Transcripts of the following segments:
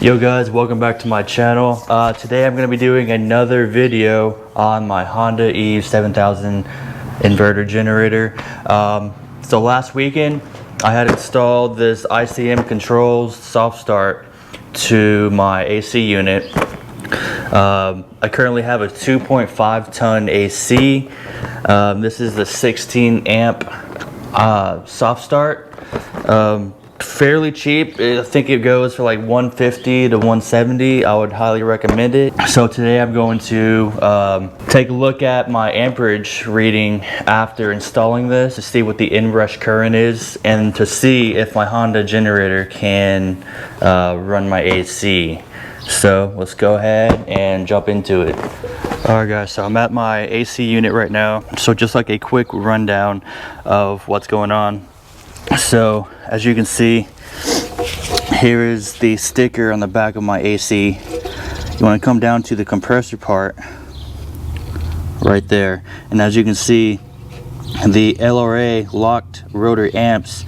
Yo guys, welcome back to my channel. Today I'm going to be doing another video on my Honda EU7000 inverter generator. So last weekend I had installed this ICM controls soft start to my AC unit. I currently have a 2.5 ton AC. This is the 16 amp soft start. Fairly cheap. I think it goes for like 150 to 170. I would highly recommend it. So today I'm going to take a look at my amperage reading after installing this to see what the inrush current is and to see if my Honda generator can run my AC. So let's go ahead and jump into it. Alright guys, so I'm at my AC unit right now. So just like a quick rundown of what's going on. So as you can see, here is the sticker on the back of my AC. You want to come down to the compressor part right there, and as you can see, the LRA locked rotor amps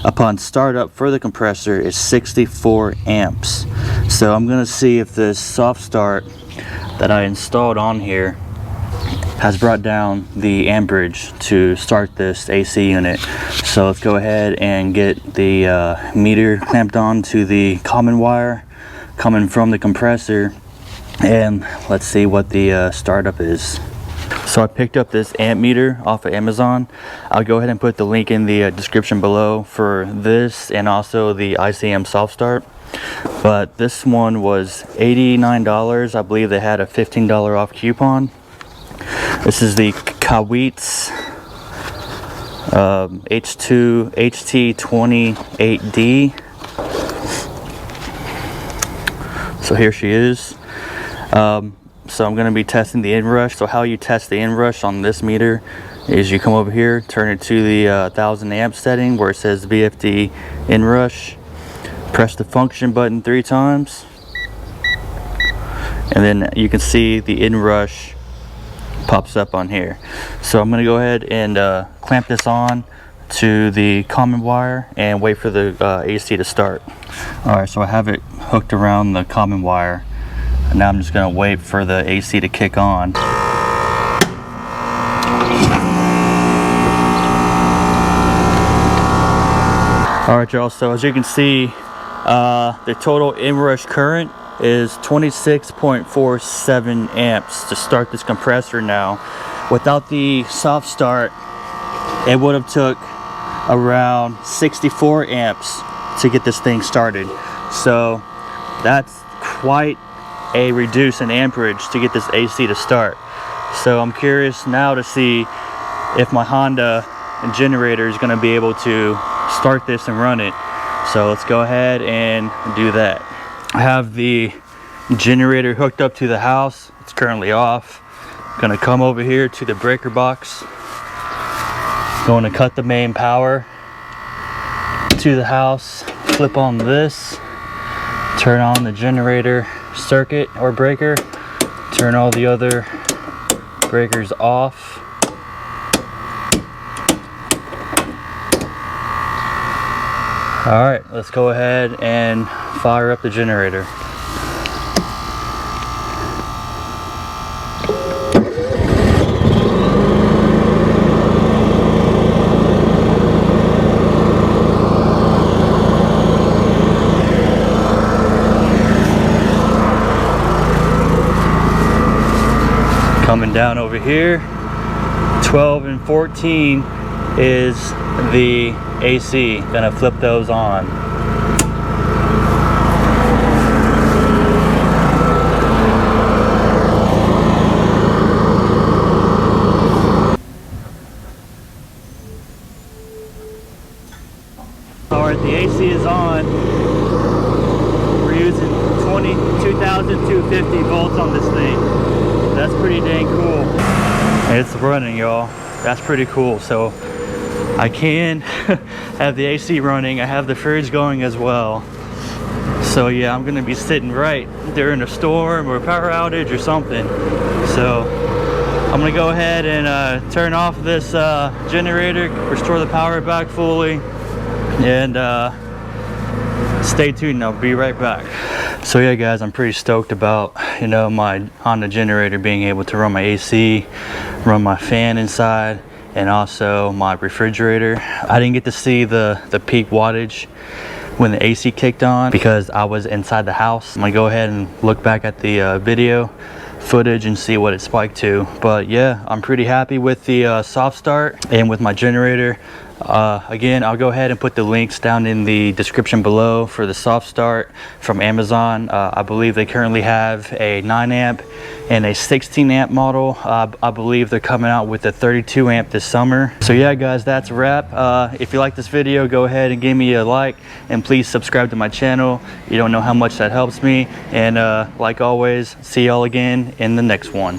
upon startup for the compressor is 64 amps. So I'm going to see if this soft start that I installed on here has brought down the amperage to start this AC unit. So let's go ahead and get the meter clamped on to the common wire coming from the compressor, and let's see what the startup is. So I picked up this amp meter off of Amazon. I'll go ahead and put the link in the description below for this and also the ICM soft start. But this one was $89. I believe they had a $15 off coupon. This is the Kawitz HT28D. So here she is. So I'm going to be testing the inrush. So how you test the inrush on this meter is you come over here, turn it to the 1000 amp setting where it says VFD inrush. Press the function button 3 times, and then you can see the inrush pops up on here. So I'm going to go ahead and clamp this on to the common wire and wait for the AC to start. Alright, so I have it hooked around the common wire, and now I'm just going to wait for the AC to kick on. Alright y'all, so as you can see, the total inrush current is 26.47 amps to start this compressor now. Without the soft start, it would have took around 64 amps to get this thing started. So that's quite a reduce in amperage to get this AC to start. So I'm curious now to see if my Honda generator is going to be able to start this and run it. So let's go ahead and do that. I have the generator hooked up to the house. It's currently off. I'm gonna come over here to the breaker box. Going to cut the main power to the house. Flip on this. Turn on the generator circuit or breaker. Turn all the other breakers off. Alright, let's go ahead and fire up the generator. Coming down over here, 12 and 14 is the AC. Gonna flip those on. Alright, the AC is on. We're using 22,250 volts on this thing. That's pretty dang cool. It's running, y'all. That's pretty cool. So I can have the AC running. I have the fridge going as well. So yeah, I'm gonna be sitting right during a storm or a power outage or something. So I'm gonna go ahead and turn off this generator, restore the power back fully, and Stay tuned, I'll be right back. So yeah guys, I'm pretty stoked about, you know, my Honda generator being able to run my AC, run my fan inside, and also my refrigerator. I didn't get to see the peak wattage when the AC kicked on because I was inside the house. I'm gonna go ahead and look back at the video footage and see what it spiked to. But yeah, I'm pretty happy with the soft start and with my generator. Again, I'll go ahead and put the links down in the description below for the soft start from Amazon. I believe they currently have a 9 amp and a 16 amp model. I believe they're coming out with a 32 amp this summer. So yeah guys, that's a wrap. If you like this video, go ahead and give me a like, and please subscribe to my channel. You don't know how much that helps me. And like always, see y'all again in the next one.